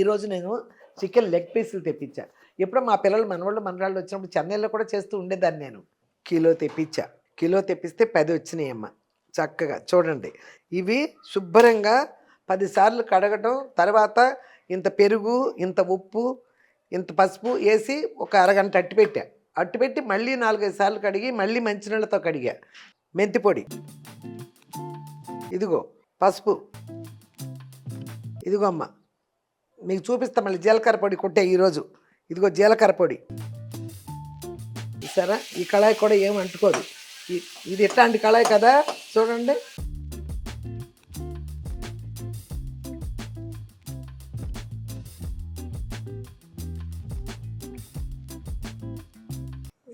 ఈరోజు నేను chicken leg పీసులు తెప్పించా. ఎప్పుడో మా పిల్లలు మనవాళ్ళు మనరాళ్ళు వచ్చినప్పుడు చెన్నైలో కూడా చేస్తూ ఉండేదాన్ని నేను. కిలో తెప్పించా. కిలో తెప్పిస్తే 10 వచ్చినాయమ్మ. చక్కగా చూడండి. ఇవి శుభ్రంగా 10 సార్లు కడగటం, తర్వాత ఇంత పెరుగు, ఇంత ఉప్పు, ఇంత పసుపు ఏసి ఒక అరగంట అట్టిపెట్టా. అట్టిపెట్టి మళ్ళీ 4, 5 సార్లు కడిగి మళ్ళీ మంచినీళ్ళతో కడిగా. మెంతి పొడి, ఇదిగో పసుపు, ఇదిగో అమ్మ మీకు చూపిస్తా మళ్ళీ జీలకర్ర పొడి కొట్టే ఈరోజు. ఇదిగో జీలకర్ర పొడి సరే. ఈ కళాయి కూడా ఏం అంటుకోదు. ఇది ఎట్లాంటి కళాయి కదా చూడండి.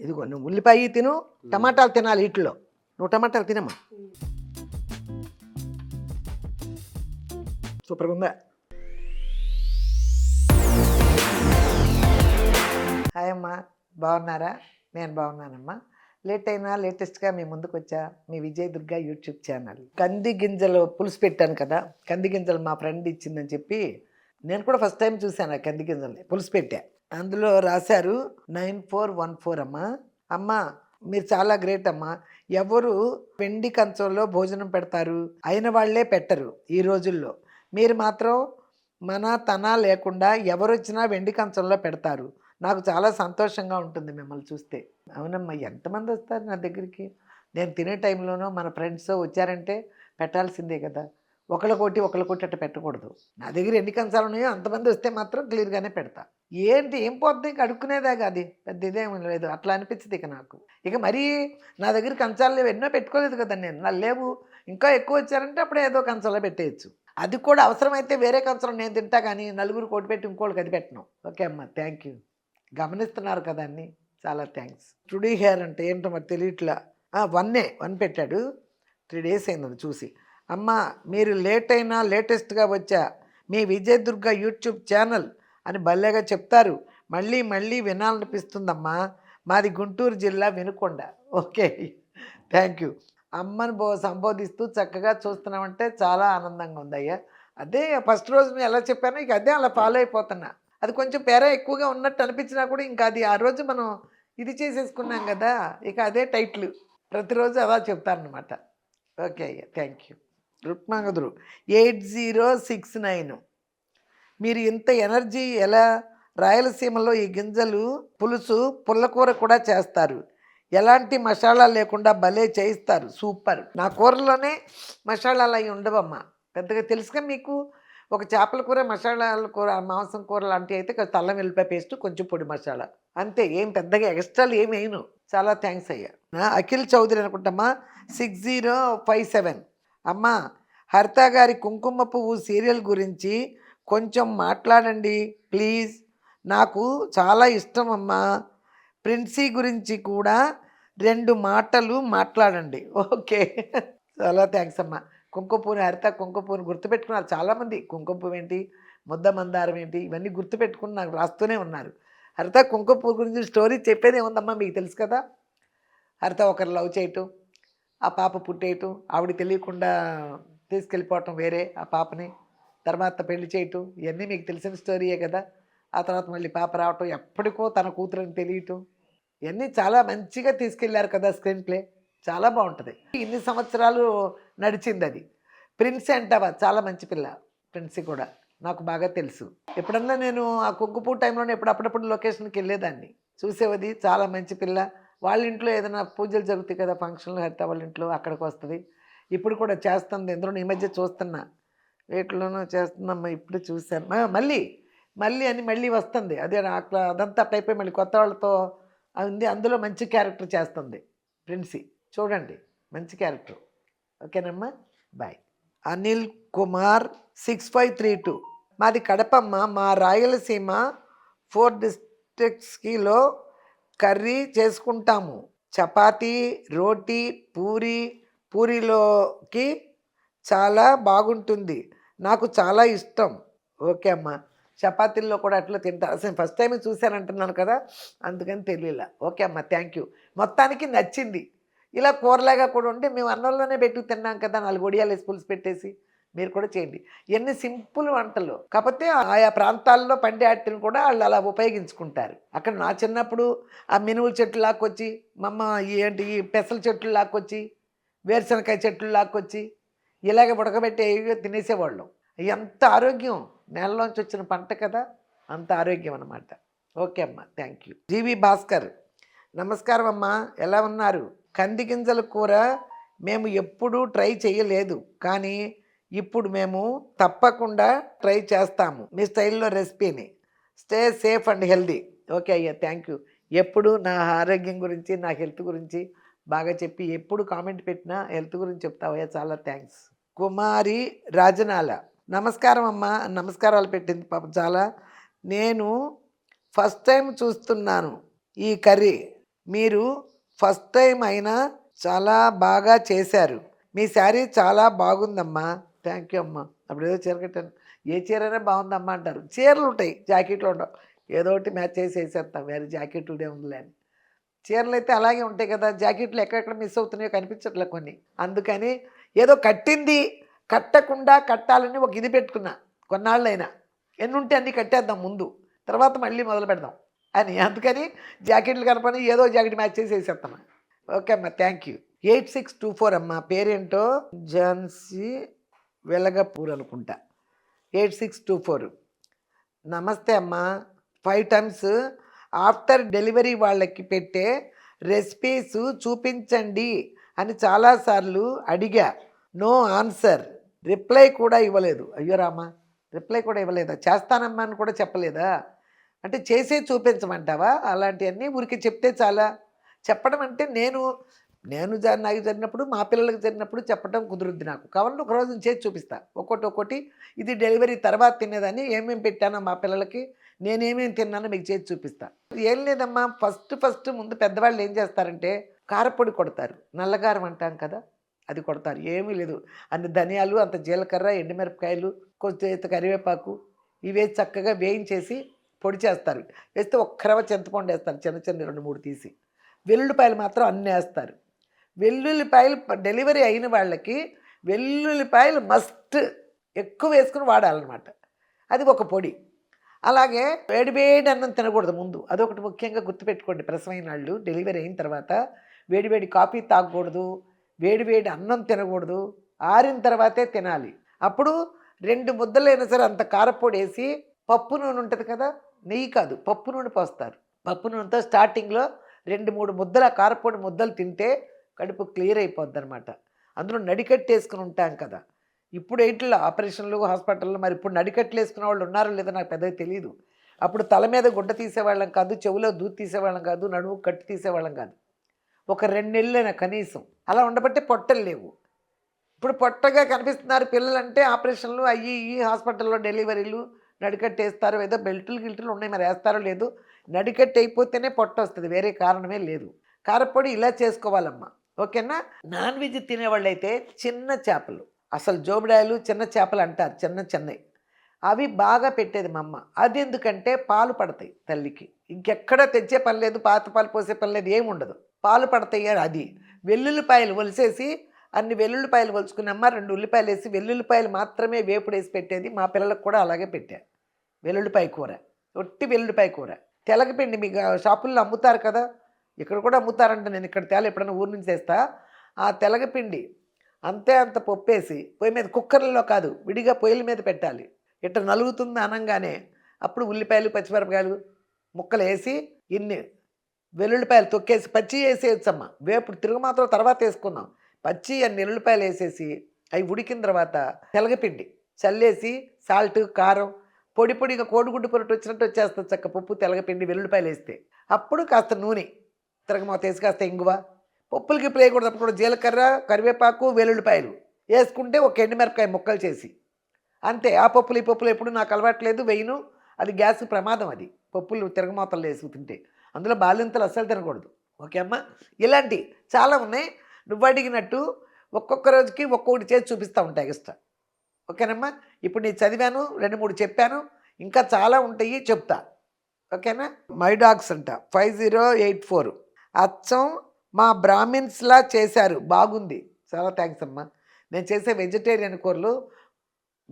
ఇదిగో నువ్వు ఉల్లిపాయ తిను, టమాటాలు తినాలి వీటిలో. నువ్వు టమాటాలు తినమ్మా. సూపర్గా ఉందా? హాయ్ అమ్మా, బాగున్నారా? నేను బాగున్నానమ్మా. లేట్ అయినా లేటెస్ట్గా మీ ముందుకు వచ్చా. మీ విజయ్ దుర్గా యూట్యూబ్ ఛానల్. కంది గింజలు పులుసు పెట్టాను కదా, కంది గింజలు మా ఫ్రెండ్ ఇచ్చిందని చెప్పి నేను కూడా ఫస్ట్ టైం చూశాను ఆ కంది గింజల్ని పులుసు పెట్టా. అందులో రాశారు 9414 అమ్మా. అమ్మా మీరు చాలా గ్రేట్ అమ్మా. ఎవరు వెండి కంచంలో భోజనం పెడతారు? అయిన వాళ్ళే పెట్టరు ఈ రోజుల్లో. మీరు మాత్రం తన లేకుండా ఎవరు వచ్చినా వెండి కంచంలో పెడతారు. నాకు చాలా సంతోషంగా ఉంటుంది మిమ్మల్ని చూస్తే. అవునమ్మా, ఎంతమంది వస్తారు నా దగ్గరికి? నేను తినే టైంలోనూ మన ఫ్రెండ్స్ వచ్చారంటే పెట్టాల్సిందే కదా. ఒకళ్ళకోటి అట్ట పెట్టకూడదు. నా దగ్గర ఎన్ని కంచాలు ఉన్నాయో అంతమంది వస్తే మాత్రం క్లియర్గానే పెడతా. ఏం పోద్ది ఇంక అడుక్కునేదే కాదు, పెద్ద ఇదేమీ లేదు. అట్లా అనిపించింది ఇక నాకు. ఇక మరీ నా దగ్గర కంచాలు లేవు, ఎన్నో పెట్టుకోలేదు కదా నేను. నా లేవు, ఇంకా ఎక్కువ వచ్చారంటే అప్పుడే ఏదో కంచంలో పెట్టేయచ్చు. అది కూడా అవసరమైతే వేరే కంచంలో నేను తింటా, కానీ నలుగురు కోటి పెట్టి ఇంకోళ్ళకి అది పెట్టను. ఓకే అమ్మా, థ్యాంక్ యూ. గమనిస్తున్నారు కదా అన్నీ, చాలా థ్యాంక్స్. టుడీ హెయిర్ అంటే ఏంటో మరి తెలియట్లా. 1 పెట్టాడు. 3 days అయిందని చూసి. అమ్మ మీరు లేట్ అయినా లేటెస్ట్గా వచ్చా. మీ విజయ్ దుర్గా యూట్యూబ్ ఛానల్ అని భలేగా చెప్తారు. మళ్ళీ మళ్ళీ వినాలనిపిస్తుందమ్మా. మాది గుంటూరు జిల్లా వినుకొండ. Okay, thank you. అమ్మని సంబోధిస్తూ చక్కగా చూస్తున్నామంటే చాలా ఆనందంగా ఉందయ్యా. అదే ఫస్ట్ రోజు నేను ఎలా చెప్పానో ఇక అదే అలా ఫాలో అయిపోతున్నా. అది కొంచెం పేర ఎక్కువగా ఉన్నట్టు అనిపించినా కూడా ఇంకా అది ఆ రోజు మనం ఇది చేసేసుకున్నాం కదా, ఇక అదే టైటిల్ ప్రతిరోజు అలా చెప్తారనమాట. ఓకే అయ్యా, థ్యాంక్ యూ. రుక్మాంగదురు 8069. మీరు ఇంత ఎనర్జీ ఎలా? రాయలసీమలో ఈ గింజలు పులుసు పుల్లకూర కూడా చేస్తారు. ఎలాంటి మసాలా లేకుండా భలే చేయిస్తారు, సూపర్. నా కూరలోనే మసాలాలు అవి ఉండవమ్మా పెద్దగా. తెలుసుగా మీకు, ఒక చేపల కూర, మసాలాల కూర, మాంసం కూర లాంటివి అయితే కొంచెం అల్లం వెల్లిపాయ పేస్ట్, కొంచెం పొడి మసాలా అంతే. ఏం పెద్దగా ఎక్స్ట్రాలు ఏమి వేయను. చాలా థ్యాంక్స్ అయ్యా. అఖిల్ చౌదరి అనుకుంటామా, 6057. అమ్మా హరిత గారి కుంకుమ పువ్వు సీరియల్ గురించి కొంచెం మాట్లాడండి ప్లీజ్. నాకు చాలా ఇష్టం అమ్మా. ప్రిన్సీ గురించి కూడా 2 మాటలు మాట్లాడండి. ఓకే, చాలా థ్యాంక్స్ అమ్మా. కుంకుమ పువ్వుని, హరిత కుంకుమ పువ్వుని గుర్తుపెట్టుకున్నారు చాలామంది. కుంకుమ పువ్వు ఏంటి, ముద్ద మందారం ఏంటి, ఇవన్నీ గుర్తుపెట్టుకుని నాకు రాస్తూనే ఉన్నారు. హరిత కుంకుమ పువ్వు గురించి స్టోరీ చెప్పేదే ఉందమ్మా, మీకు తెలుసు కదా. హరిత ఒకరు లవ్ చేయటం, ఆ పాప పుట్టేయటం, ఆవిడ తెలియకుండా తీసుకెళ్ళిపోవటం వేరే ఆ పాపని, తర్వాత పెళ్లి చేయటం, ఇవన్నీ మీకు తెలిసిన స్టోరీయే కదా. ఆ తర్వాత మళ్ళీ పాప రావటం, ఎప్పటికో తన కూతురని తెలియటం, ఇవన్నీ చాలా మంచిగా తీసుకెళ్లారు కదా స్క్రీన్ ప్లే. చాలా బాగుంటుంది. ఇన్ని సంవత్సరాలు నడిచింది అది. ప్రిన్సీ అంటావా, చాలా మంచి పిల్ల. ప్రిన్సీ కూడా నాకు బాగా తెలుసు. ఎప్పుడన్నా నేను ఆ కుంకుపూ టైంలోనే అప్పుడప్పుడు లొకేషన్కి వెళ్ళేదాన్ని, చూసేవది. చాలా మంచి పిల్ల. వాళ్ళ ఇంట్లో ఏదైనా పూజలు జరుగుతాయి కదా, ఫంక్షన్లు, హరిత వాళ్ళ ఇంట్లో అక్కడికి వస్తుంది. ఇప్పుడు కూడా చేస్తుంది. ఎందులో ఈ మధ్య చూస్తున్నా, వీటిలోనూ చేస్తుందమ్మా. ఇప్పుడు చూశాను మళ్ళీ వస్తుంది. అదే అట్లా అదంతా అయిపోయి మళ్ళీ కొత్త వాళ్ళతో ఉంది. అందులో మంచి క్యారెక్టర్ చేస్తుంది ప్రిన్సీ. చూడండి, మంచి క్యారెక్టర్. ఓకేనమ్మా, బాయ్. అనిల్ కుమార్ 6532. మాది కడపమ్మ. మా రాయలసీమ 4 districtsలో కర్రీ చేసుకుంటాము. చపాతీ, రోటీ, పూరీలోకి చాలా బాగుంటుంది. నాకు చాలా ఇష్టం. ఓకే అమ్మా, చపాతీల్లో కూడా అట్లా తింటారు. అసలు ఫస్ట్ టైం చూశానంటున్నాను కదా, అందుకని తెలియలే. ఓకే అమ్మా, థ్యాంక్ యూ. మొత్తానికి నచ్చింది. ఇలా కూరలాగా కూడా ఉంటే మేము అన్నంలోనే పెట్టి తిన్నాం కదా, 4 వడియాలు వేసి పులుసు పెట్టేసి. మీరు కూడా చేయండి. ఇవన్నీ సింపుల్ వంటలు. కాకపోతే ఆయా ప్రాంతాల్లో పండే ఆటిని కూడా వాళ్ళు అలా ఉపయోగించుకుంటారు. అక్కడ నా చిన్నప్పుడు ఆ మినువుల చెట్లు లాక్కొచ్చి, మా అమ్మ ఏంటి ఈ పెసల చెట్లు లాక్కొచ్చి, వేరుశనకాయ చెట్లు లాక్కొచ్చి, ఇలాగ ఉడకబెట్టి ఏవో తినేసేవాళ్ళం. ఎంత ఆరోగ్యం. నేలలోంచి వచ్చిన పంట కదా! అంత ఆరోగ్యం అనమాట. ఓకే అమ్మ. Thank you. జీవి భాస్కర్. నమస్కారం అమ్మా. ఎలా ఉన్నారు? కంది గింజల కూర మేము ఎప్పుడూ ట్రై చేయలేదు, కానీ ఇప్పుడు మేము తప్పకుండా ట్రై చేస్తాము మీ స్టైల్లో రెసిపీని. Stay safe and healthy. Okay అయ్యా, థ్యాంక్ యూ. ఎప్పుడు నా ఆరోగ్యం గురించి, నా హెల్త్ గురించి బాగా చెప్పి ఎప్పుడు కామెంట్ పెట్టినా హెల్త్ గురించి చెప్తావయ్యా, చాలా థ్యాంక్స్. కుమారి రాజనాల. నమస్కారం అమ్మా. నమస్కారాలు పెట్టింది పాపం చాలా. నేను ఫస్ట్ టైం చూస్తున్నాను ఈ కర్రీ. మీరు ఫస్ట్ టైం అయినా చాలా బాగా చేశారు. మీ శారీ చాలా బాగుందమ్మా. థ్యాంక్ యూ అమ్మా. అప్పుడు ఏదో చీర కట్టాను. ఏ చీరైనా బాగుందమ్మా అంటారు. చీరలు ఉంటాయి, జాకెట్లు ఉండవు. ఏదో ఒకటి మ్యాచ్ చేసి వేసేస్తాం, వేరే జాకెట్లుడే ఉందిలే అని. చీరలు అయితే అలాగే ఉంటాయి కదా, జాకెట్లు ఎక్కడెక్కడ మిస్ అవుతున్నాయో కనిపించట్లే కొన్ని. అందుకని ఏదో కట్టింది కట్టకుండా కట్టాలని ఒక ఇది పెట్టుకున్నా. కొన్నాళ్ళైనా ఎన్ని ఉంటే అన్నీ కట్టేద్దాం ముందు, తర్వాత మళ్ళీ మొదలు పెడదాం అని. అందుకని జాకెట్లు కనపని ఏదో జాకెట్ మ్యాచ్ చేసి వేసేస్తామా. ఓకే అమ్మా, థ్యాంక్ యూ. 8624 అమ్మ. పేరేంటో ఝాన్సీ వెలగపూర్ అనుకుంటా. 8624. నమస్తే అమ్మా. 5 times ఆఫ్టర్ డెలివరీ వాళ్ళకి పెట్టే రెసిపీస్ చూపించండి అని చాలాసార్లు అడిగా. No answer. రిప్లై కూడా ఇవ్వలేదు. అయ్యో రామా, రిప్లై కూడా ఇవ్వలేదా? చేస్తానమ్మా అని కూడా చెప్పలేదా? అంటే చేసే చూపించమంటావా? అలాంటివన్నీ ఊరికి చెప్తే చాలా. చెప్పడం అంటే నేను నాకు జరిగినప్పుడు, మా పిల్లలకు జరిగినప్పుడు చెప్పడం కుదురుద్ది నాకు. కావాలంటే ఒక రోజు చేసి చూపిస్తా, ఒక్కొక్కటి. ఇది డెలివరీ తర్వాత తినేదాన్ని ఏమేమి పెట్టానో మా పిల్లలకి, నేనేమేమి తిన్నానో మీకు చేసి చూపిస్తా. ఏం లేదమ్మా, ఫస్ట్ ముందు పెద్దవాళ్ళు ఏం చేస్తారంటే కారపొడి కొడతారు. నల్లగారం అంటాం కదా, అది కొడతారు. ఏమీ లేదు, అన్ని ధనియాలు, అంత జీలకర్ర, ఎండుమిరపకాయలు, కొంచెం కరివేపాకు ఇవే చక్కగా వేయించేసి పొడి చేస్తారు. వేస్తే ఒక్క రవ్వ చింతపండు వేస్తారు, చిన్న 2-3 తీసి. వెల్లుల్లిపాయలు మాత్రం అన్నీ వేస్తారు. వెల్లుల్లిపాయలు డెలివరీ అయిన వాళ్ళకి వెల్లుల్లిపాయలు మస్ట్ ఎక్కువ వేసుకుని వాడాలన్నమాట. అది ఒక పొడి. అలాగే వేడివేడి అన్నం తినకూడదు ముందు, అదొకటి ముఖ్యంగా గుర్తుపెట్టుకోండి. ప్రసవమైన వాళ్ళు డెలివరీ అయిన తర్వాత వేడివేడి కాఫీ తాగకూడదు, వేడివేడి అన్నం తినకూడదు, ఆరిన తర్వాతే తినాలి. అప్పుడు 2 ముద్దలైనా సరే అంత కారపొడి వేసి, పప్పు నూనె ఉంటుంది కదా, నెయ్యి కాదు పప్పు నూనె పోస్తారు. పప్పు నూనెతో స్టార్టింగ్లో 2-3 ముద్దల కారపొడి ముద్దలు తింటే కడుపు క్లియర్ అయిపోద్ది అనమాట. అందులో నడికట్టేసుకుని ఉంటాం కదా. ఇప్పుడు ఏంటిలో ఆపరేషన్లు, హాస్పిటల్లో, మరి ఇప్పుడు నడికట్లు వేసుకునే వాళ్ళు ఉన్నారో లేదో నాకు పెద్దగా తెలియదు. అప్పుడు తల మీద గుడ్డ తీసేవాళ్ళం కాదు, చెవులో దూది తీసేవాళ్ళం కాదు, నడుము కట్టు తీసేవాళ్ళం కాదు. ఒక 2 నెలలైనా కనీసం. అలా ఉండబట్టే పొట్టలు లేవు. ఇప్పుడు పొట్టగా కనిపిస్తున్నారు పిల్లలంటే ఆపరేషన్లు అయ్యి ఈ హాస్పిటల్లో డెలివరీలు, నడికట్టేస్తారు. ఏదో గిల్టులు ఉన్నాయి, మరి వేస్తారో లేదు. నడికట్టు అయిపోతేనే పొట్ట వస్తుంది, వేరే కారణమే లేదు. కారపొడి ఇలా చేసుకోవాలమ్మా, ఓకేనా? నాన్ వెజ్ తినేవాళ్ళు అయితే చిన్న చేపలు, అసలు జోబిడాయలు, చిన్న చేపలు అంటారు, చిన్నవి, అవి బాగా పెట్టేది మా అమ్మ. అది ఎందుకంటే పాలు పడతాయి తల్లికి. ఇంకెక్కడ తెచ్చే పని లేదు, పాత పాలు పోసే పని లేదు, ఏమి ఉండదు, పాలు పడతాయి. అది వెల్లుల్లిపాయలు ఒలిసేసి, అన్ని వెల్లుల్లిపాయలు ఒలుచుకున్నమ్మ, 2 ఉల్లిపాయలు వేసి, వెల్లుల్లిపాయలు మాత్రమే వేపుడేసి పెట్టేది. మా పిల్లలకు కూడా అలాగే పెట్టా. వెల్లుల్లిపాయ కూర, ఒట్టి వెల్లుల్లిపాయ కూర. తెలగపిండి మీకు షాపుల్లో అమ్ముతారు కదా, ఇక్కడ కూడా అమ్ముతారంట, నేను ఇక్కడ తేల ఎప్పుడైనా ఊరు నుంచి తెస్తా. ఆ తెలగపిండి అంతే అంత పప్పేసి పొయ్యి మీద, కుక్కర్లలో కాదు, విడిగా పొయ్యిల మీద పెట్టాలి. ఇట్లా నలుగుతుంది అనగానే అప్పుడు ఉల్లిపాయలు, పచ్చిమిరపకాయలు ముక్కలు వేసి, ఇన్ని వెల్లుల్లిపాయలు తొక్కేసి, పచ్చి వేసేయచ్చమ్మ. వేపుడు తిరుగుమాత్రం తర్వాత వేసుకుందాం. పచ్చి అన్ని వెల్లుల్లిపాయలు వేసేసి, అవి ఉడికిన తర్వాత తెలగపిండి చల్లేసి, సాల్ట్, కారం, పొడిగా కోడిగుడ్డు పొరటు వచ్చినట్టు వచ్చేస్తుంది చక్క పప్పు, తెలగపిండి, వెల్లుల్లిపాయలు వేస్తే. అప్పుడు కాస్త నూనె, తిరగమాత వేసి, కాస్త ఇంగువ, పప్పులకి ఇప్పుడు వేయకూడదు, అప్పుడు కూడా జీలకర్ర, కరివేపాకు, వెల్లుల్లిపాయలు వేసుకుంటే ఒక ఎండుమిరపకాయ ముక్కలు చేసి, అంతే. ఆ పప్పులు ఈ పప్పులు ఎప్పుడు నాకు అలవాట్లేదు, వేయను. అది గ్యాస్ ప్రమాదం. అది పప్పులు తిరగమాతలు వేసి తింటే అందులో బాలింతలు అస్సలు తినకూడదు. ఓకే అమ్మ? ఇలాంటి చాలా ఉన్నాయి. నువ్వు అడిగినట్టు ఒక్కొక్క రోజుకి ఒక్కొక్కటి చేసి చూపిస్తూ ఉంటాయి ఎక్స్ట్రా. ఓకేనమ్మా? ఇప్పుడు నేను చదివాను, 2-3 చెప్పాను, ఇంకా చాలా ఉంటాయి, చెప్తా. ఓకేనా? మై డాగ్స్ అంట 5084. అచ్చం మా బ్రాహ్మిన్స్లా చేశారు, బాగుంది. చాలా థ్యాంక్స్ అమ్మా. నేను చేసే వెజిటేరియన్ కూరలు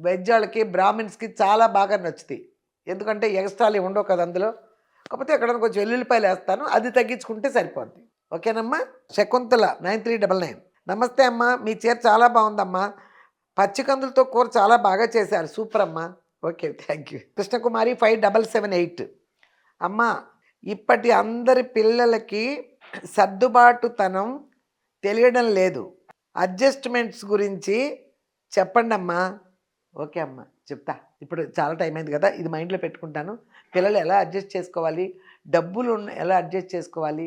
వెజ్ వాళ్ళకి బ్రాహ్మిన్స్కి చాలా బాగా నచ్చుతాయి. ఎందుకంటే ఎక్స్ట్రాలు ఉండవు కదా అందులో. కాకపోతే ఎక్కడైనా కొంచెం వెల్లుల్లిపాయలు వేస్తాను, అది తగ్గించుకుంటే సరిపోద్ది. ఓకేనమ్మా. శకుంతల 9399. నమస్తే అమ్మా, మీ చీర చాలా బాగుందమ్మా, పచ్చికందులతో కూర చాలా బాగా చేశారు, సూపర్ అమ్మా. Okay, thank you. కృష్ణకుమారి 5778. అమ్మా, ఇప్పటి అందరి పిల్లలకి సర్దుబాటుతనం తెలియడం లేదు, అడ్జస్ట్మెంట్స్ గురించి చెప్పండి అమ్మా. ఓకే అమ్మా, చెప్తా. ఇప్పుడు చాలా టైం అయింది కదా, ఇది మైండ్లో పెట్టుకుంటాను. పిల్లలు ఎలా అడ్జస్ట్ చేసుకోవాలి, డబ్బులు ఎలా అడ్జస్ట్ చేసుకోవాలి,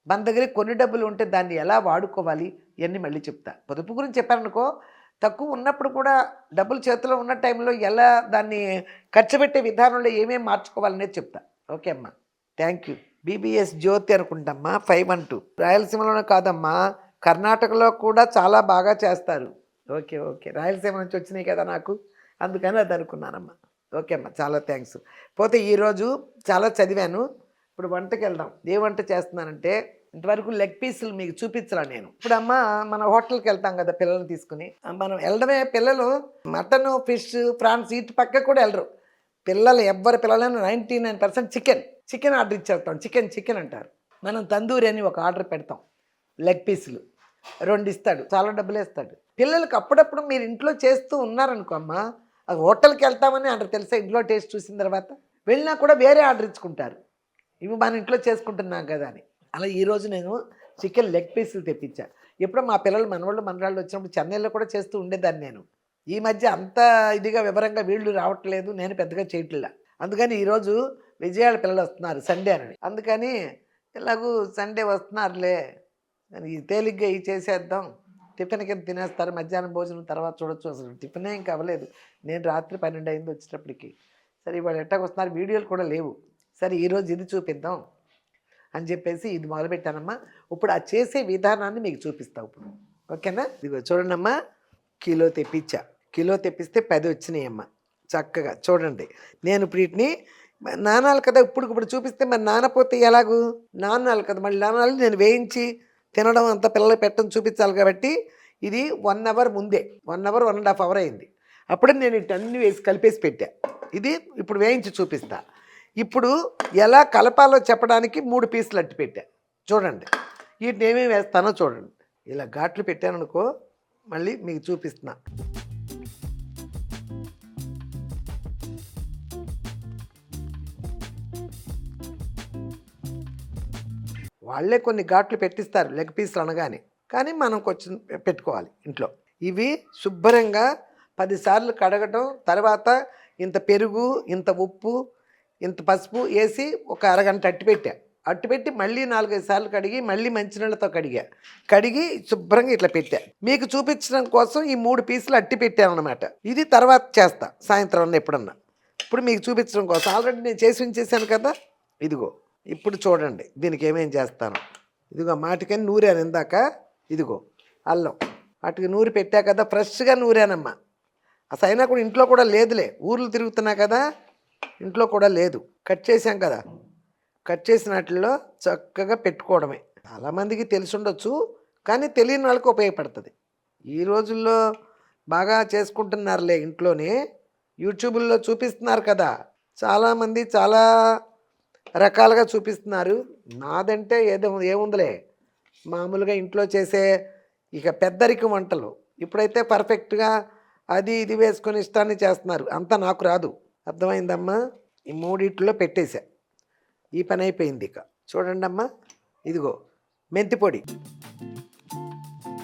మన దగ్గర కొన్ని డబ్బులు ఉంటే దాన్ని ఎలా వాడుకోవాలి, ఇవన్నీ మళ్ళీ చెప్తా. పొదుపు గురించి చెప్పారనుకో, తక్కువ ఉన్నప్పుడు కూడా డబ్బులు చేతిలో ఉన్న టైంలో ఎలా దాన్ని ఖర్చు పెట్టే విధానంలో ఏమేమి మార్చుకోవాలనేది చెప్తా. ఓకే అమ్మా, థ్యాంక్ యూ. బీబీఎస్ జ్యోతి అనుకుంటమ్మా 512. రాయలసీమలోనే కాదమ్మా, కర్ణాటకలో కూడా చాలా బాగా చేస్తారు. ఓకే ఓకే, రాయలసీమ నుంచి వచ్చినాయి కదా నాకు, అందుకని అది అనుకున్నానమ్మా. ఓకే అమ్మా, చాలా థ్యాంక్స్. పోతే ఈరోజు చాలా చదివాను, ఇప్పుడు వంటకి వెళ్దాం. ఏ వంట చేస్తున్నానంటే, ఇంతవరకు లెగ్ పీసులు మీకు చూపించలా నేను. ఇప్పుడు అమ్మ, మన హోటల్కి వెళ్తాం కదా పిల్లల్ని తీసుకుని, మనం వెళ్ళడమే, పిల్లలు మటన్, ఫిష్, ప్రాన్స్ ఇటు పక్క కూడా వెళ్ళరు. పిల్లలు ఎవ్వరు పిల్లలైనా 99% చికెన్ ఆర్డర్ ఇచ్చేస్తాం. చికెన్ అంటారు. మనం తందూరి అని ఒక ఆర్డర్ పెడతాం, లెగ్ పీసులు 2 ఇస్తాడు, చాలా డబ్బులు వేస్తాడు. పిల్లలకి అప్పుడప్పుడు మీరు ఇంట్లో చేస్తూ ఉన్నారనుకో అమ్మ, అది హోటల్కి వెళ్తామని అంటారు తెలుసా, ఇంట్లో టేస్ట్ చూసిన తర్వాత వెళ్ళినా కూడా వేరే ఆర్డర్ ఇచ్చుకుంటారు, ఇవి మన ఇంట్లో చేసుకుంటున్నాం కదా అని. అలా ఈరోజు నేను చికెన్ లెగ్ పీసులు తెప్పించా. ఎప్పుడో మా పిల్లలు మనవాళ్ళు వచ్చినప్పుడు చెన్నైలో కూడా చేస్తూ ఉండేదాన్ని నేను. ఈ మధ్య అంత ఇదిగా వివరంగా వీళ్ళు రావట్లేదు, నేను పెద్దగా చేయట్లే. అందుకని ఈరోజు విజయాల పిల్లలు వస్తున్నారు సండే అని, అందుకని ఇలాగూ సండే వస్తున్నారులే ఈ తేలిగ్గా ఇవి చేసేద్దాం, టిఫిన్ కింద తినేస్తారు, మధ్యాహ్నం భోజనం తర్వాత చూడొచ్చు. అసలు టిఫినే ఇంకా అవ్వలేదు, నేను రాత్రి 12 అయింది వచ్చేటప్పటికి. సరే ఇవాళ ఎట్టాకు వస్తున్నారు, వీడియోలు కూడా లేవు, సరే ఈరోజు ఇది చూపిద్దాం అని చెప్పేసి ఇది మొదలుపెట్టానమ్మా. ఇప్పుడు ఆ చేసే విధానాన్ని మీకు చూపిస్తావు ఇప్పుడు, ఓకేనా. ఇదిగో చూడండమ్మా, కిలో తెప్పిస్తే 10 వచ్చినాయమ్మా చక్కగా. చూడండి, నేను ఇప్పుడు వీటిని నానాలి కదా, ఇప్పుడు చూపిస్తే మరి నానపోతే ఎలాగూ, నానాలి కదా, మళ్ళీ నానాలి, నేను వేయించి తినడం అంత పిల్లలు పెట్టడం చూపించాలి కాబట్టి ఇది 1 అవర్ ముందే, 1 అవర్ 1.5 అవర్ అయింది. అప్పుడే నేను ఇటన్నీ వేసి కలిపేసి పెట్టా. ఇది ఇప్పుడు వేయించి చూపిస్తా. ఇప్పుడు ఎలా కలపాలో చెప్పడానికి 3 పీసులు అట్టి పెట్టా. చూడండి, వీటిని ఏమేమి వేస్తానో చూడండి. ఇలా ఘాట్లు పెట్టాననుకో, మళ్ళీ మీకు చూపిస్తున్నా. వాళ్ళే కొన్ని ఘాట్లు పెట్టిస్తారు లెగ్ పీసులు అనగానే, కానీ మనం కొంచెం పెట్టుకోవాలి ఇంట్లో. ఇవి శుభ్రంగా 10 సార్లు కడగటం, తర్వాత ఇంత పెరుగు, ఇంత ఉప్పు, ఇంత పసుపు వేసి ఒక అరగంట అట్టుపెట్టి మళ్ళీ 4-5 సార్లు కడిగి మళ్ళీ మంచినీళ్ళతో కడిగి శుభ్రంగా ఇట్లా పెట్టా. మీకు చూపించడం కోసం ఈ 3 పీసులు అట్టి పెట్టాను అనమాట. ఇది తర్వాత చేస్తా సాయంత్రం ఎప్పుడన్నా. ఇప్పుడు మీకు చూపించడం కోసం ఆల్రెడీ నేను చేసి ఉంచేసాను కదా. ఇదిగో ఇప్పుడు చూడండి దీనికి ఏమేం చేస్తాను. ఇదిగో మాటికని నూరాను ఇందాక, ఇదిగో అల్లం వాటికి నూరి పెట్టా కదా, ఫ్రెష్గా నూరానమ్మా. అసలు అయినా కూడా ఇంట్లో కూడా లేదులే, ఊర్లు తిరుగుతున్నా కదా, ఇంట్లో కూడా లేదు. కట్ చేసాం కదా, కట్ చేసిన వాటిల్లో చక్కగా పెట్టుకోవడమే. చాలామందికి తెలిసి ఉండొచ్చు, కానీ తెలియని వాళ్ళకి ఉపయోగపడుతుంది. ఈ రోజుల్లో బాగా చేసుకుంటున్నారులే ఇంట్లోనే, యూట్యూబ్లో చూపిస్తున్నారు కదా, చాలామంది చాలా రకాలుగా చూపిస్తున్నారు. నాదంటే ఏముందిలే, మామూలుగా ఇంట్లో చేసే ఇక పెద్దరికం వంటలు. ఇప్పుడైతే పర్ఫెక్ట్గా అది ఇది వేసుకొని ఇష్టాన్ని చేస్తున్నారు, అంతా నాకు రాదు. అర్థమైందమ్మా. ఈ 3 పెట్టేశా, ఈ పని అయిపోయింది. ఇక చూడండి అమ్మా, ఇదిగో మెంతి పొడి,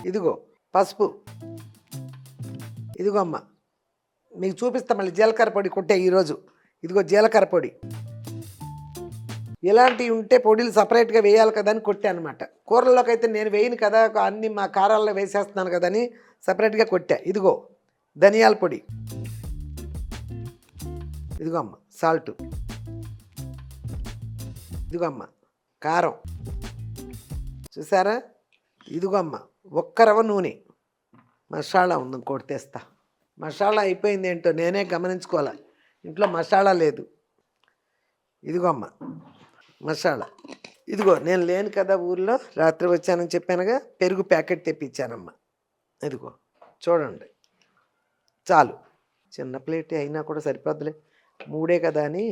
ఇదిగో పసుపు, ఇదిగో అమ్మ మీకు చూపిస్తా మళ్ళీ జీలకర్ర పొడి కొట్టే ఈరోజు. ఇదిగో జీలకర్ర పొడి. ఇలాంటివి ఉంటే పొడిలు సపరేట్గా వేయాలి కదా అని కొట్టా అనమాట. కూరల్లోకి అయితే నేను వేయను కదా, అన్నీ మా కారాల్లో వేసేస్తున్నాను కదా అని సపరేట్గా కొట్టా. ఇదిగో ధనియాల పొడి, ఇదిగో అమ్మ సాల్ట్, ఇదిగో అమ్మ కారం, చూసారా. ఇదిగో అమ్మ 1 రవ్వ నూనె. మసాలా ఉంది, ఇంకోటి తెస్తా. మసాలా అయిపోయింది ఏంటో నేనే గమనించుకోవాలి, ఇంట్లో మసాలా లేదు. ఇదిగో అమ్మ మసాలా. ఇదిగో నేను లేను కదా ఊర్లో, రాత్రి వచ్చానని చెప్పానుగా, పెరుగు ప్యాకెట్ తెప్పించానమ్మా. ఇదిగో చూడండి చాలు. చిన్న ప్లేట్ అయినా కూడా సరిపోద్దులే, 3 కదా అని.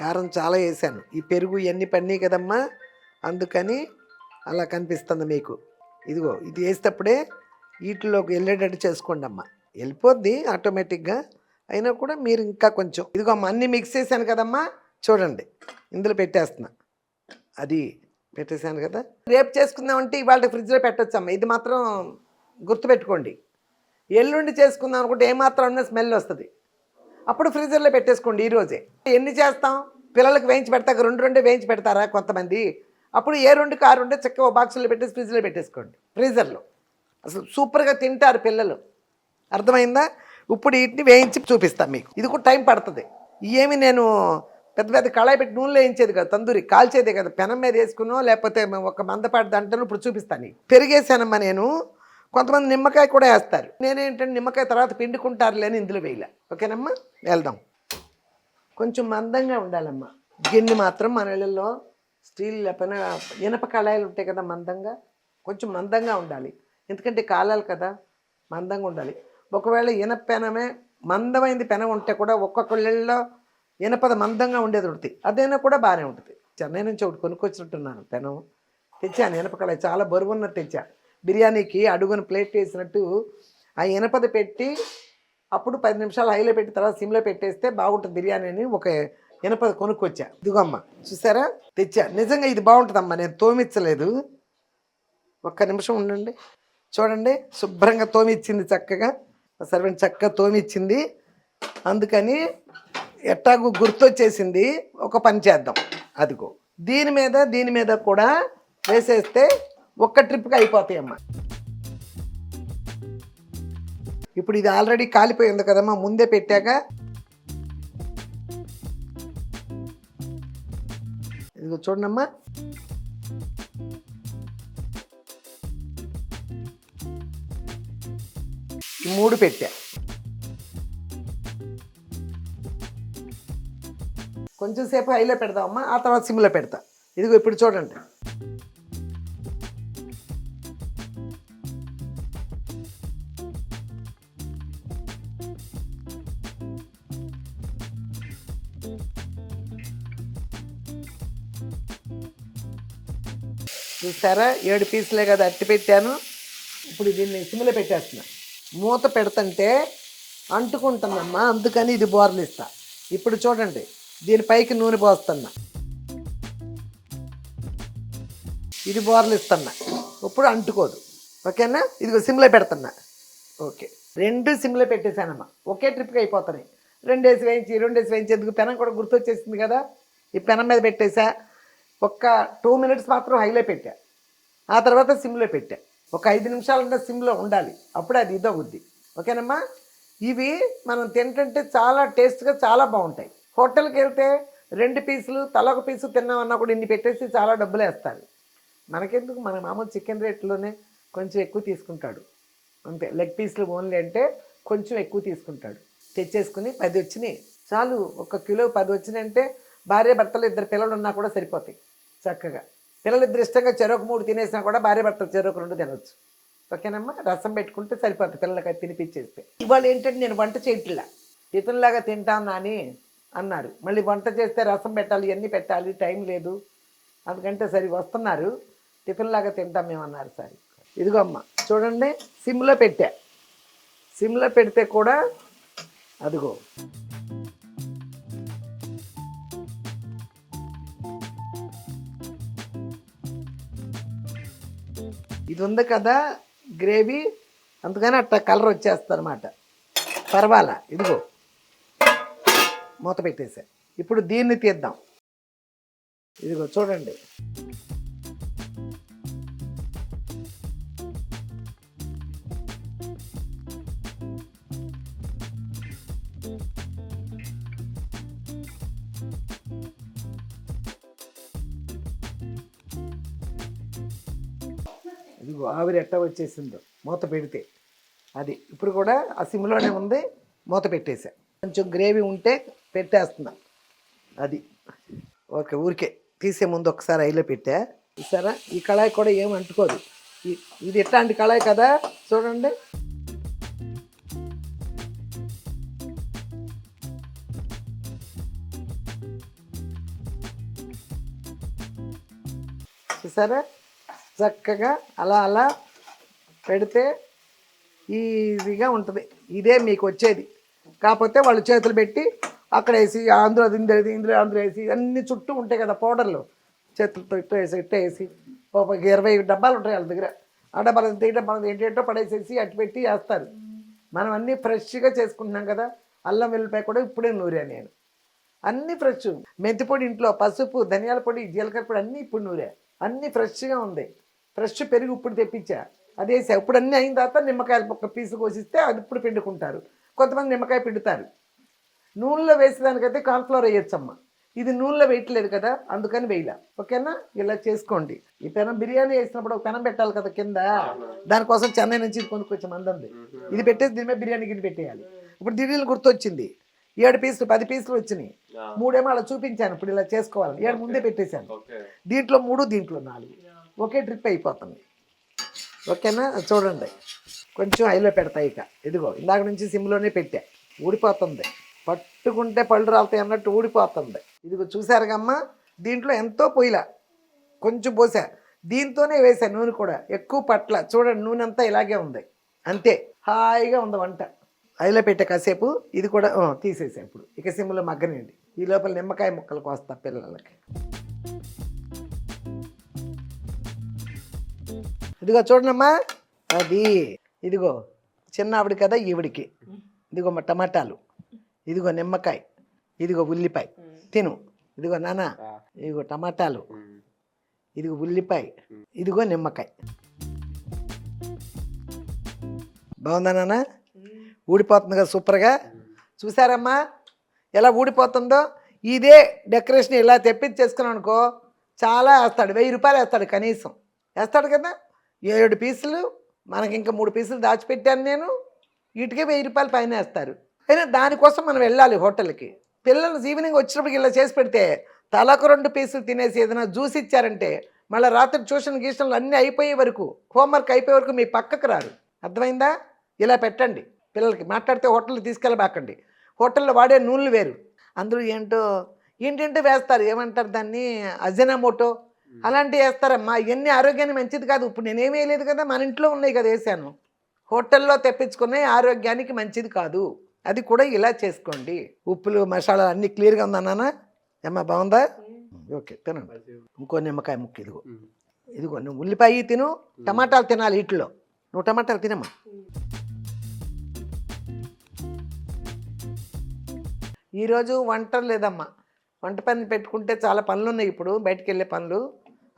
కారం చాలా వేసాను, ఈ పెరుగు ఇవన్నీ పడినాయి కదమ్మా, అందుకని అలా కనిపిస్తుంది మీకు. ఇదిగో ఇది వేసేటప్పుడే వీటిలోకి వెళ్ళేటట్టు చేసుకోండి అమ్మ, వెళ్ళిపోద్ది ఆటోమేటిక్గా. అయినా కూడా మీరు ఇంకా కొంచెం, ఇదిగో అమ్మ అన్నీ మిక్స్ చేశాను కదమ్మా, చూడండి ఇందులో పెట్టేస్తున్నా. అది పెట్టేశాను కదా, రేపు చేసుకుందామంటే ఇవాళ ఫ్రిడ్జ్లో పెట్టొచ్చమ్మా, ఇది మాత్రం గుర్తుపెట్టుకోండి. ఎల్లుండి చేసుకుందాం అనుకుంటే ఏమాత్రం ఉన్న స్మెల్ వస్తుంది, అప్పుడు ఫ్రీజర్లో పెట్టేసుకోండి ఈరోజే. ఎన్ని చేస్తాం, పిల్లలకు వేయించి పెడతాక 2 వేయించి పెడతారా కొంతమంది, అప్పుడు ఏ 2కి ఆ 2 చక్కగా బాక్సుల్లో పెట్టేసి ఫ్రిడ్జ్లో పెట్టేసుకోండి, ఫ్రీజర్లో. అసలు సూపర్గా తింటారు పిల్లలు, అర్థమైందా? ఇప్పుడు వీటిని వేయించి చూపిస్తాను మీకు, ఇది కూడా టైం పడుతుంది. ఏమి నేను పెద్ద పెద్ద కళాయి పెట్టి నూనెలో వేయించేది కదా, తందూరి కాల్చేదే కదా, పెనం మీద వేసుకున్నో లేకపోతే ఒక మందపాటి దాంట్లో. ఇప్పుడు చూపిస్తాను. పెరిగేసానమ్మా నేను, కొంతమంది నిమ్మకాయ కూడా వేస్తారు, నేనేంటంటే నిమ్మకాయ తర్వాత పిండుకుంటారులే అని ఇందులో వేయలే. ఓకేనమ్మా, వెళ్దాం. కొంచెం మందంగా ఉండాలమ్మా గిన్నె మాత్రం. మన ఇళ్ళల్లో స్టీల్ లేకపోయినా ఇనప కళాయిలు ఉంటాయి కదా, మందంగా, కొంచెం మందంగా ఉండాలి, ఎందుకంటే కాలాలి కదా, మందంగా ఉండాలి. ఒకవేళ ఇనప పెనమే మందమైంది పెనం ఉంటే కూడా ఒక్కొక్కళ్ళల్లో ఇనపద మందంగా ఉండేది ఉంటుంది, అదైనా కూడా బాగానే ఉంటుంది. చెన్నై నుంచి ఒకటి కొనుక్కొచ్చినట్టున్నాను పెనం, తెచ్చాను ఇనప కళాయి, చాలా బరువు ఉన్నట్టు తెచ్చా. బిర్యానీకి అడుగున ప్లేట్ వేసినట్టు ఆ ఇనపద పెట్టి అప్పుడు 10 నిమిషాలు హైలో పెట్టి తర్వాత సిమ్లో పెట్టేస్తే బాగుంటుంది బిర్యానీ అని ఒక ఇనపద కొనుక్కొచ్చా. ఇదిగోమ్మ చూసారా, తెచ్చా. నిజంగా ఇది బాగుంటుందమ్మా, నేను తోమిచ్చలేదు. ఒక్క నిమిషం ఉండండి, చూడండి శుభ్రంగా తోమిచ్చింది చక్కగా, సర్వెంట్ చక్కగా తోమిచ్చింది. అందుకని ఎట్టాగు గుర్తొచ్చేసింది, ఒక పని చేద్దాం. అదిగో దీని మీద కూడా వేసేస్తే ఒక్క ట్రిప్కి అయిపోతాయమ్మా. ఇప్పుడు ఇది ఆల్రెడీ కాలిపోయింది కదమ్మా, ముందే పెట్టాక. ఇదిగో చూడమ్మా, ఈ 3 పెట్టా. కొంచెం సేపు హైలో పెడదామమ్మా, ఆ తర్వాత సిమ్లో పెడతా. ఇదిగో ఇప్పుడు చూడండి, చూసారా 7 పీసులే కదా అట్టి పెట్టాను. ఇప్పుడు దీన్ని సిమ్లో పెట్టేస్తున్నా. మూత పెడుతుంటే అంటుకుంటుందమ్మా, అందుకని ఇది బోర్లు ఇస్తా. ఇప్పుడు చూడండి, దీనిపైకి నూనె పోస్తున్నా, ఇది బోర్లు ఇస్తున్నా, ఇప్పుడు అంటుకోదు. ఓకేనా, ఇదిగో సిమ్లో పెడుతున్నా. ఓకే, 2 సిమ్లో పెట్టేశానమ్మా, ఒకే ట్రిప్కి అయిపోతున్నాయి. 2 వేసి వేయించి ఎందుకు, పెనం కూడా గుర్తొచ్చేసింది కదా, ఈ పెనం మీద పెట్టేసా. ఒక్క 2 మినిట్స్ మాత్రం హైలో పెట్టా, ఆ తర్వాత సిమ్లో పెట్టా. ఒక 5 నిమిషాలన్నా సిమ్లో ఉండాలి, అప్పుడే అది ఇదో బుద్ధి. ఓకేనమ్మా, ఇవి మనం తింటుంటే చాలా టేస్ట్గా చాలా బాగుంటాయి. హోటల్కి వెళ్తే 2 పీసులు తల ఒక పీసు తిన్నామన్నా కూడా ఇన్ని పెట్టేసి చాలా డబ్బులు వేస్తారు. మనకెందుకు, మన మామూలు చికెన్ రేట్లోనే కొంచెం ఎక్కువ తీసుకుంటాడు అంతే. లెగ్ పీసులు ఓన్లీ అంటే కొంచెం ఎక్కువ తీసుకుంటాడు. తెచ్చేసుకుని 10 వచ్చినాయి చాలు, 1 కిలో 10 వచ్చినాయి అంటే భార్య భర్తలు 2 పిల్లలు ఉన్నా కూడా సరిపోతాయి చక్కగా. పిల్లలు 2 ఇష్టంగా చెరొక 3 తినేసినా కూడా భార్య భర్తలు చెరొక 2 తినవచ్చు. ఓకేనమ్మా, రసం పెట్టుకుంటే సరిపోతుంది పిల్లలకి తినిపించేస్తే. ఇవాళ ఏంటంటే నేను వంట చేయట్లా, టిఫిన్లాగా తింటాను అని అన్నారు. మళ్ళీ వంట చేస్తే రసం పెట్టాలి, ఇవన్నీ పెట్టాలి, టైం లేదు, అందుకంటే సరి వస్తున్నారు టిఫిన్లాగా తింటాం మేమన్నారు. సరే ఇదిగో అమ్మ చూడండి, సిమ్లో పెట్టా. సిమ్లో పెడితే కూడా అదిగో ఇది ఉంది కదా గ్రేవీ, అందుకని అట్లా కలర్ వచ్చేస్తుంది అనమాట. పర్వాలా, ఇదిగో మూత పెట్టేసా. ఇప్పుడు దీన్ని తీద్దాం. ఇదిగో చూడండి, ఇదిగో ఆవిరి ఎట్ట వచ్చేసిందో మూత పెడితే. అది ఇప్పుడు కూడా ఆ సిమ్లోనే ఉంది, మూత పెట్టేసా. కొంచెం గ్రేవీ ఉంటే పెట్టేస్తున్నా. అది ఓకే, ఊరికే తీసే ముందు ఒకసారి హైలో పెట్టా. చూసారా ఈ కళాయి కూడా ఏం అంటుకోదు. ఇది ఎట్లాంటి కళాయి కదా చూడండి. చూసారా చక్కగా అలా అలా పెడితే ఈజీగా ఉంటుంది. ఇదే మీకు వచ్చేది. కాకపోతే వాళ్ళు చేతులు పెట్టి అక్కడ వేసి అందులో ఇందులో వేసి అన్ని చుట్టూ ఉంటాయి కదా పౌడర్లు, చేతులతో ఇట్ట వేసి 20 డబ్బాలు ఉంటాయి వాళ్ళ దగ్గర. ఆ డబ్బాలు ఏంటంటో పడేసేసి అటు పెట్టి వేస్తారు. మనం అన్నీ ఫ్రెష్గా చేసుకుంటున్నాం కదా. అల్లం వెల్లిపాయ కూడా ఇప్పుడే నూరా నేను, అన్నీ ఫ్రెష్. మెంతి పొడి ఇంట్లో, పసుపు, ధనియాల పొడి, జీలకర్ర పొడి అన్నీ ఇప్పుడు నూరా, అన్నీ ఫ్రెష్గా ఉంది. ఫ్రెష్ పెరుగు ఇప్పుడు తెప్పించా, అదేసా. ఇప్పుడు అన్నీ అయిన తర్వాత నిమ్మకాయలు ఒక పీసు కోసిస్తే అది ఇప్పుడు పిండుకుంటారు. కొంతమంది నిమ్మకాయ పిండుతారు. నూనెలో వేసేదానికైతే కార్న్ఫ్లవర్ వేయొచ్చమ్మ. ఇది నూనెలో వేయట్లేదు కదా, అందుకని వేయలా. ఓకేనా, ఇలా చేసుకోండి. ఈ పెనం బిర్యానీ వేసినప్పుడు ఒక పెనం పెట్టాలి కదా కింద, దానికోసం చెన్నై నుంచి ఇది కొనుక్కొచ్చాం మంది. ఇది పెట్టేసి దీని మీద బిర్యానీ గిన్నె పెట్టేయాలి. ఇప్పుడు దిల్లీలు గుర్తొచ్చింది, 7 పీసులు 10 పీసులు వచ్చినాయి. 3 ఏమో అలా చూపించాను. ఇప్పుడు ఇలా చేసుకోవాలని 7 ముందే పెట్టేశాను. దీంట్లో 3, దీంట్లో 4, ఒకే ట్రిప్ అయిపోతుంది. ఓకేనా, చూడండి. కొంచెం హైలో పెడతాయి. ఇక ఇదిగో ఇందాక నుంచి సిమ్లోనే పెట్టా, ఊడిపోతుంది. పట్టుకుంటే పళ్ళు రాలుతాయి అన్నట్టు ఊడిపోతుంది. ఇదిగో చూసారుగమ్మా, దీంట్లో ఎంతో పొయ్యిలా కొంచెం పోసా, దీంతోనే వేసా నూనె కూడా ఎక్కువ పట్ల. చూడండి నూనె అంతా ఇలాగే ఉంది, అంతే హాయిగా ఉంది వంట. హైలో పెట్టా కాసేపు. ఇది కూడా తీసేసా. ఇప్పుడు ఇక సిమ్లో మగ్గనండి. ఈ లోపల నిమ్మకాయ ముక్కలు కోస్తా పిల్లలకి. ఇదిగో చూడండమ్మా, అది ఇదిగో చిన్న ఆవిడ కదా ఈవిడికి. ఇదిగో మా టమాటాలు, ఇదిగో నిమ్మకాయ, ఇదిగో ఉల్లిపాయ తిను. ఇదిగో నాన్న, ఇదిగో టమాటాలు, ఇదిగో ఉల్లిపాయ, ఇదిగో నిమ్మకాయ. బాగుందా నాన్న? ఊడిపోతుంది కదా సూపర్గా. చూసారమ్మా ఎలా ఊడిపోతుందో. ఇదే డెకరేషన్ ఇలా తెప్పించేసుకున్నాం అనుకో, చాలా వేస్తాడు. 1000 రూపాయలు వేస్తాడు కనీసం, వేస్తాడు కదా. 7 పీసులు మనకి, ఇంకా 3 పీసులు దాచిపెట్టాను నేను. వీటికే 1000 రూపాయలు పైన వేస్తారు. అయినా దానికోసం మనం వెళ్ళాలి హోటల్కి. పిల్లలు ఈవినింగ్ వచ్చినప్పటికి ఇలా చేసి పెడితే తలకు 2 పీసులు తినేసి ఏదైనా జ్యూస్ ఇచ్చారంటే మళ్ళీ రాత్రి ట్యూషన్ గీషన్లు అన్నీ అయిపోయే వరకు, హోంవర్క్ అయిపోయే వరకు మీ పక్కకు రారు. అర్థమైందా? ఇలా పెట్టండి పిల్లలకి. మాట్లాడితే హోటల్కి తీసుకెళ్ళబాకండి. హోటల్లో వాడే నూనెలు వేరు, అందరూ ఏంటంటే వేస్తారు. ఏమంటారు దాన్ని, అజినోమోటో అలాంటివి వేస్తారమ్మా. ఇవన్నీ ఆరోగ్యానికి మంచిది కాదు. ఇప్పుడు నేనేం వేయలేదు కదా, మన ఇంట్లో ఉన్నాయి కదా వేసాను. హోటల్లో తెప్పించుకునే ఆరోగ్యానికి మంచిది కాదు. అది కూడా ఇలా చేసుకోండి. ఉప్పులు మసాలా అన్నీ క్లియర్గా ఉందన్నానా? ఏమ్మా బాగుందా? ఓకే, తినండి. ఇంకో నిమ్మకాయ ముక్క. ఇదిగో నువ్వు ఉల్లిపాయ తిను, టమాటాలు తినాలి. వీటిలో నువ్వు టమాటాలు తినమ్మా. ఈరోజు వంట లేదమ్మా. వంట పని పెట్టుకుంటే చాలా పనులు ఉన్నాయి ఇప్పుడు, బయటికి వెళ్ళే పనులు.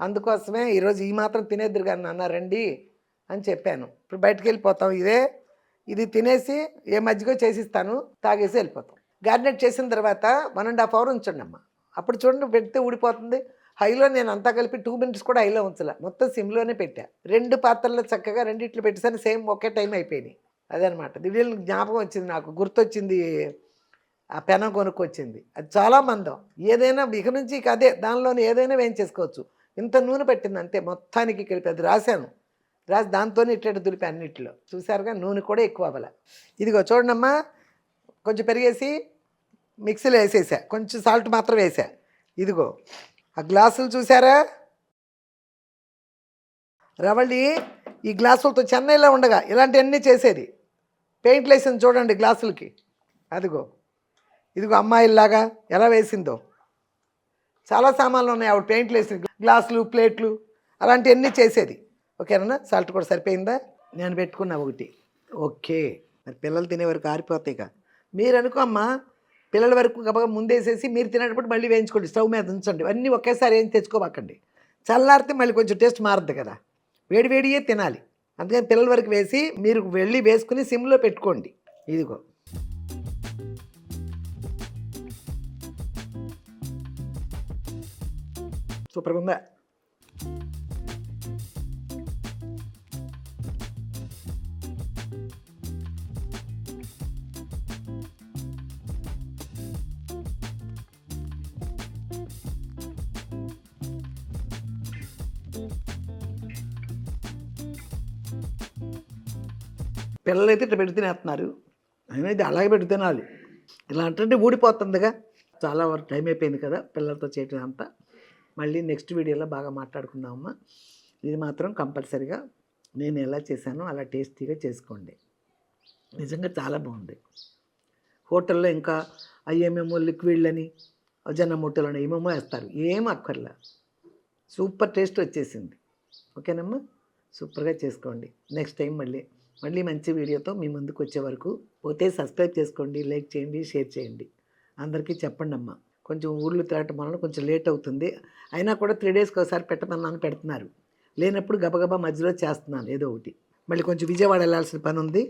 అందుకోసమే ఈరోజు ఈ మాత్రం తినేద్దరు కానీ నాన్న రండి అని చెప్పాను. ఇప్పుడు బయటికి వెళ్ళిపోతాం. ఇది తినేసి ఏ మజ్జిగో చేసిస్తాను, తాగేసి వెళ్ళిపోతాం. గార్నెట్ చేసిన తర్వాత 1.5 hour ఉంచండి అమ్మ. అప్పుడు చూడండి పెడితే ఊడిపోతుంది. హైలో నేను అంతా కలిపి 2 minutes కూడా హైలో ఉంచలే, మొత్తం సిమ్లోనే పెట్టా. 2 పాత్రల్లో చక్కగా రెండిట్లు పెట్టేసాను. సేమ్ ఒకే టైం అయిపోయినాయి. అదనమాట. దివ్యలు జ్ఞాపకం వచ్చింది నాకు, గుర్తొచ్చింది. ఆ పెనం కొనుక్కొచ్చింది. అది చాలా మందం. ఏదైనా ఇక నుంచి ఇక అదే దానిలోనే ఏదైనా వేయించేసుకోవచ్చు. ఇంత నూనె పెట్టింది అంతే, మొత్తానికి కలిపి అది రాసి దాంతోనే ఇట్లా దులిపి అన్నిట్లో. చూసారుగా నూనె కూడా ఎక్కువ అవ్వాలి. ఇదిగో చూడండమ్మా, కొంచెం పెరిగేసి మిక్సీలో వేసేసా, కొంచెం సాల్ట్ మాత్రం వేసా. ఇదిగో ఆ గ్లాసులు చూసారా, రవళి ఈ గ్లాసులతో చెన్నైలో ఉండగా ఇలాంటివన్నీ చేసేది. పెయింట్లు వేసింది చూడండి గ్లాసులకి. ఇదిగో అమ్మాయిలాగా ఎలా వేసిందో. చాలా సామాన్లు ఉన్నాయి ఆవిడ పెయింట్లు వేసింది. గ్లాసులు, ప్లేట్లు అలాంటివన్నీ చేసేది. ఓకేనా? సాల్ట్ కూడా సరిపోయిందా? నేను పెట్టుకున్నా ఒకటి. ఓకే, మరి పిల్లలు తినే వరకు ఆరిపోతాయి. ఇక మీరు అనుకో అమ్మా, పిల్లల వరకు గబగబా ముందేసేసి మీరు తినేటప్పుడు మళ్ళీ వేయించుకోండి, స్టవ్ మీద ఉంచండి. అన్నీ ఒకేసారి ఏం తెచ్చుకోబాకండి. చల్లారితే మళ్ళీ కొంచెం టేస్ట్ మారుద్ది కదా, వేడియే తినాలి. అందుకని పిల్లల వరకు వేసి మీరు వెళ్ళి వేసుకుని సిమ్లో పెట్టుకోండి. ఇదిగో సూపర్గా ఉందా? పిల్లలు అయితే ఇట్లా పెడితే తినేస్తున్నారు, అయినా ఇది అలాగే పెడితే తినాలి. ఇలా అంటే ఊడిపోతుందిగా. చాలా వరకు టైం అయిపోయింది కదా పిల్లలతో చేయటం అంతా. మళ్ళీ నెక్స్ట్ వీడియోలో బాగా మాట్లాడుకుందామమ్మా. ఇది మాత్రం కంపల్సరిగా నేను ఎలా చేశానో అలా టేస్టీగా చేసుకోండి. నిజంగా చాలా బాగుంది. హోటల్లో ఇంకా అయ్యేమేమో లిక్విడ్లని జొన్న ముట్టలని ఏమేమో వేస్తారు, ఏం అక్కర్లా. సూపర్ టేస్ట్ వచ్చేసింది. ఓకేనమ్మా, సూపర్గా చేసుకోండి. నెక్స్ట్ టైం మళ్ళీ మంచి వీడియోతో మీ ముందుకు వచ్చే వరకు పోతే సబ్స్క్రైబ్ చేసుకోండి, లైక్ చేయండి, షేర్ చేయండి. అందరికీ చెప్పండి అమ్మా. కొంచెం ఊర్లు తిరగటం వలన కొంచెం లేట్ అవుతుంది, అయినా కూడా 3 డేస్కి ఒకసారి పెట్టమన్నాను, పెడుతున్నారు. లేనప్పుడు గబగబా మధ్యలో చేస్తున్నాను ఏదో ఒకటి. మళ్ళీ కొంచెం విజయవాడ వెళ్ళాల్సిన పని ఉంది,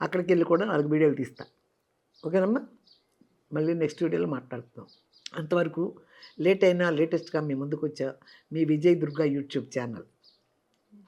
అక్కడికి వెళ్ళి కూడా 4 వీడియోలు తీస్తా. ఓకేనమ్మా, మళ్ళీ నెక్స్ట్ వీడియోలో మాట్లాడుతాం. అంతవరకు లేట్ అయినా లేటెస్ట్గా మీ ముందుకు వచ్చా మీ విజయ్ దుర్గా యూట్యూబ్ ఛానల్.